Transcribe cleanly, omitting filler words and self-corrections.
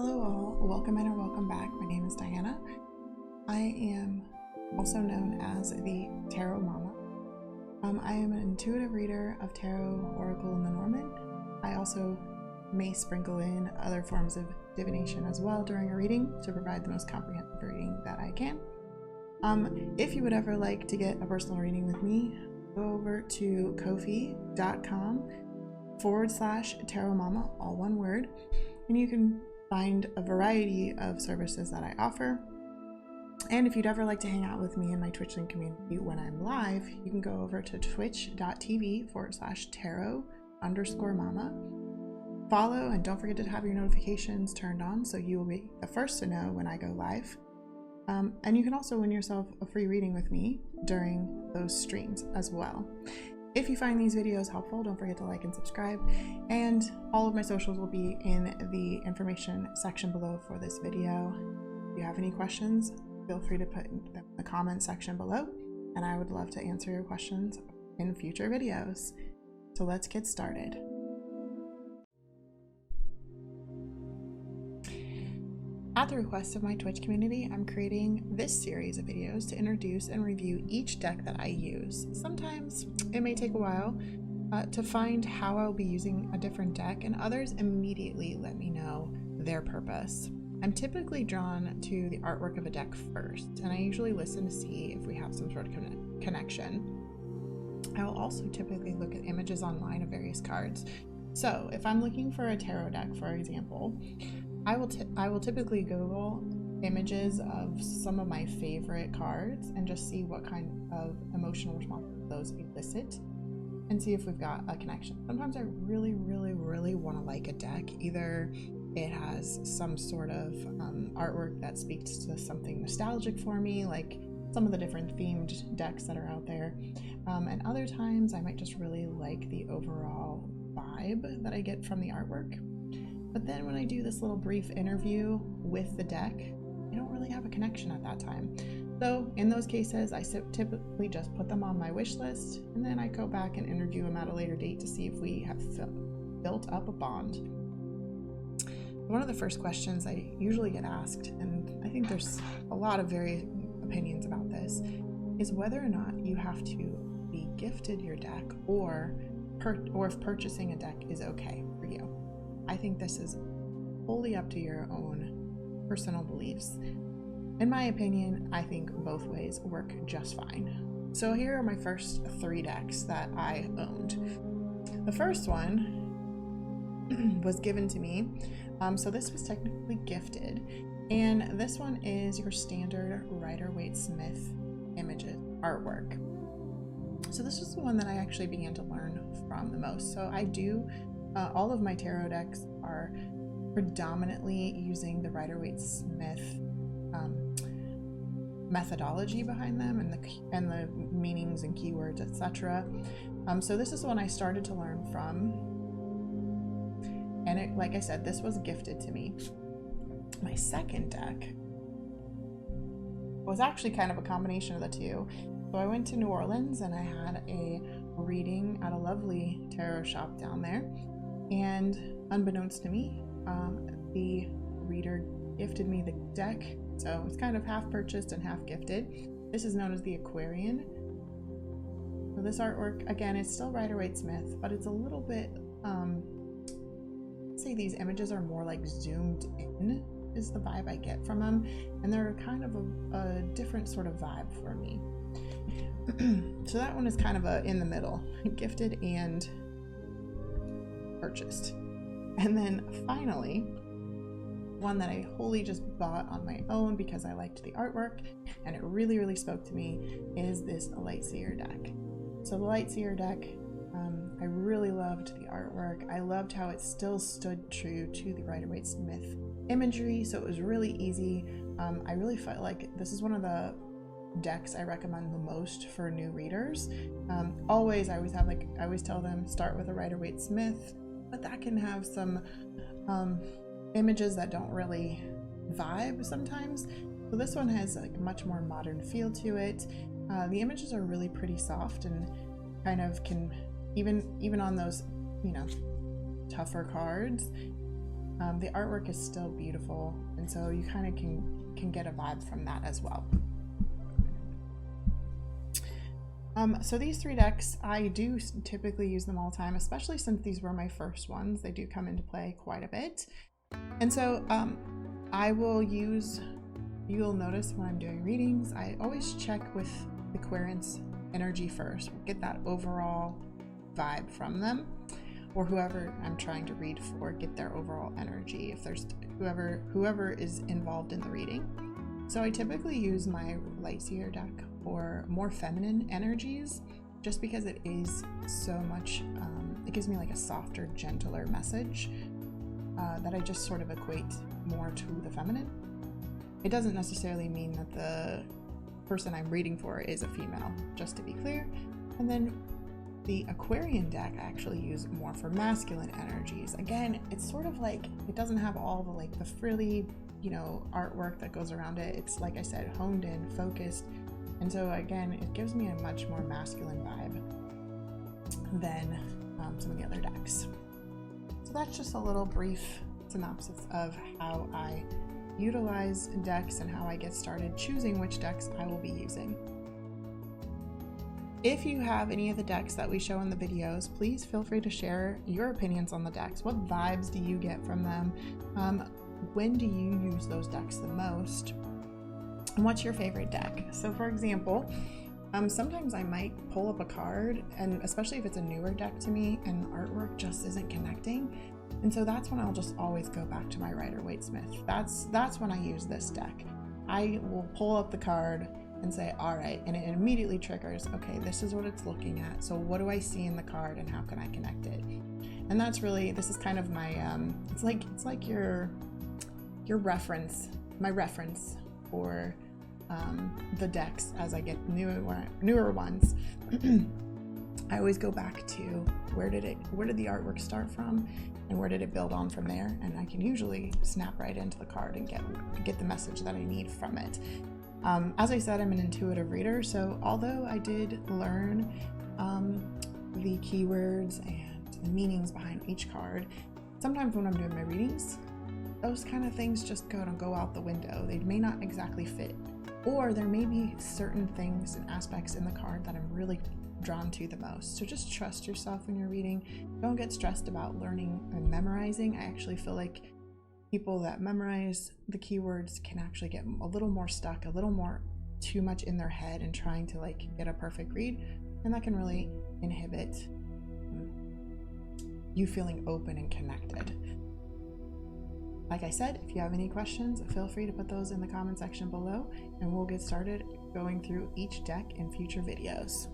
Hello all, welcome in or welcome back. My name is Diana. I am also known as the Tarot Mama. I am an intuitive reader of Tarot, Oracle, and the Norman. I also may sprinkle in other forms of divination as well during a reading to provide the most comprehensive reading that I can. If you would ever like to get a personal reading with me, go over to ko-fi.com/Tarot Mama, all one word, and you can find a variety of services that I offer. And if you'd ever like to hang out with me in my Twitch link community when I'm live, you can go over to twitch.tv/tarot_mama. Follow and don't forget to have your notifications turned on so you will be the first to know when I go live. And you can also win yourself a free reading with me during those streams as well. If you find these videos helpful, don't forget to like and subscribe, and all of my socials will be in the information section below for this video. If you have any questions, feel free to put them in the comment section below, and I would love to answer your questions in future videos. So let's get started. At the request of my Twitch community, I'm creating this series of videos to introduce and review each deck that I use. Sometimes it may take a while to find how I'll be using a different deck, and others immediately let me know their purpose. I'm typically drawn to the artwork of a deck first, and I usually listen to see if we have some sort of connection. I will also typically look at images online of various cards. So if I'm looking for a tarot deck, for example, I will typically Google images of some of my favorite cards and just see what kind of emotional responses those elicit and see if we've got a connection. Sometimes I really want to like a deck. Either it has some sort of artwork that speaks to something nostalgic for me, like some of the different themed decks that are out there. And other times I might just really like the overall vibe that I get from the artwork. But then when I do this little brief interview with the deck, I don't really have a connection at that time. So in those cases, I typically just put them on my wish list, and then I go back and interview them at a later date to see if we have built up a bond. One of the first questions I usually get asked, and I think there's a lot of various opinions about this, is whether or not you have to be gifted your deck or if purchasing a deck is okay for you. I think this is wholly up to your own personal beliefs. In my opinion, I think both ways work just fine. So here are my first 3 decks that I owned. The first one was given to me, so this was technically gifted, and this one is your standard Rider-Waite-Smith images artwork. So this is the one that I actually began to learn from the most. So I do all of my tarot decks are predominantly using the Rider-Waite-Smith methodology behind them and the meanings and keywords, etc. So this is the one I started to learn from, and like I said, this was gifted to me. My second deck was actually kind of a combination of the two. So I went to New Orleans and I had a reading at a lovely tarot shop down there. And unbeknownst to me, the reader gifted me the deck, so it's kind of half purchased and half gifted. This is known as the Aquarian. So this artwork, again, it's still Rider-Waite-Smith, but it's a little bit, say these images are more like zoomed in, is the vibe I get from them, and they're kind of a different sort of vibe for me. So that one is kind of in the middle, gifted and purchased. And then finally, one that I wholly just bought on my own because I liked the artwork and it really spoke to me is this Seer deck. So the Seer deck, I really loved the artwork. I loved how it still stood true to the Rider-Waite-Smith imagery, so it was really easy. I really felt like this is one of the decks I recommend the most for new readers. I always tell them start with a Rider-Waite-Smith, but that can have some images that don't really vibe sometimes. So this one has like much more modern feel to it. The images are really pretty soft and kind of can even on those, you know, tougher cards, the artwork is still beautiful, and so you kind of can get a vibe from that as well. So these 3 decks, I do typically use them all the time, especially since these were my first ones. They do come into play quite a bit. And so I will use, you'll notice when I'm doing readings, I always check with the Aquarian's energy first, get that overall vibe from them, or whoever I'm trying to read for, get their overall energy, if there's whoever is involved in the reading. So I typically use my light Seer deck for more feminine energies, just because it is so much, it gives me like a softer, gentler message that I just sort of equate more to the feminine. It doesn't necessarily mean that the person I'm reading for is a female, just to be clear. And then the Aquarian deck I actually use more for masculine energies. Again, it's sort of like, it doesn't have all the like the frilly, you know, artwork that goes around it. It's, like I said, honed in, focused. And so again, it gives me a much more masculine vibe than some of the other decks. So that's just a little brief synopsis of how I utilize decks and how I get started choosing which decks I will be using. If you have any of the decks that we show in the videos, please feel free to share your opinions on the decks. What vibes do you get from them? When do you use those decks the most? And what's your favorite deck? So for example, sometimes I might pull up a card, and especially if it's a newer deck to me and artwork just isn't connecting. And so that's when I'll just always go back to my Rider-Waite-Smith. That's when I use this deck. I will pull up the card and say, all right, and it immediately triggers, okay, this is what it's looking at. So what do I see in the card and how can I connect it? And that's really, this is kind of my, it's like your reference, my reference for the decks as I get newer ones. I always go back to where did the artwork start from and where did it build on from there, and I can usually snap right into the card and get the message that I need from it. As I said, I'm an intuitive reader, so although I did learn the keywords and the meanings behind each card, sometimes when I'm doing my readings, those kind of things just go out the window. They may not exactly fit, or there may be certain things and aspects in the card that I'm really drawn to the most. So just trust yourself when you're reading. Don't get stressed about learning and memorizing. I actually feel like people that memorize the keywords can actually get a little more stuck, a little more too much in their head and trying to like get a perfect read, and that can really inhibit you feeling open and connected. Like I said, if you have any questions, feel free to put those in the comment section below, and we'll get started going through each deck in future videos.